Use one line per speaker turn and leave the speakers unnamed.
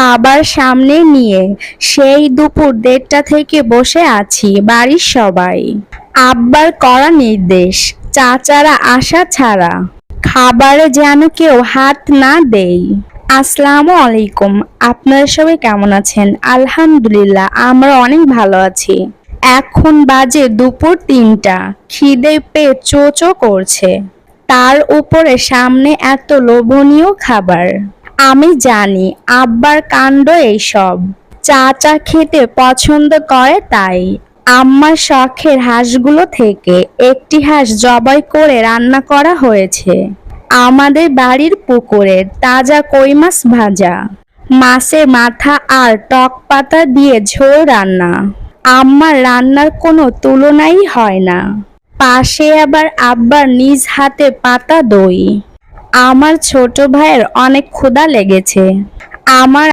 খাবার সামনে নিয়ে সেই দুপুর ১:৩০ থেকে বসে আছি বাড়ির সবাই। আব্বার কড়া নির্দেশ, চাচারা আসা ছাড়া খাবারে যেন কেউ হাত না দেয়। আসসালামু আলাইকুম, আপনারা সবাই কেমন আছেন? আলহামদুলিল্লাহ, আমরা অনেক ভালো আছি। এখন বাজে দুপুর ৩টা, খিদে পেয়ে চো চো করছে, তার উপরে সামনে এত লোভনীয় খাবার। আমি জানি আব্বার কাণ্ড এইসব, চাচা খেতে পছন্দ করে তাই। আম্মার শখের হাঁসগুলো থেকে একটি হাঁস জবাই করে রান্না করা হয়েছে। আমাদের বাড়ির পুকুরের তাজা কই মাছ ভাজা, মাছের মাথা আর টক পাতা দিয়ে ঝোল রান্না। আম্মার রান্নার কোনো তুলনাই হয় না। পাশে আবার আব্বার নিজ হাতে পাতা দই। আমার ছোট ভাইয়ের অনেক ক্ষুধা লেগেছে। আমার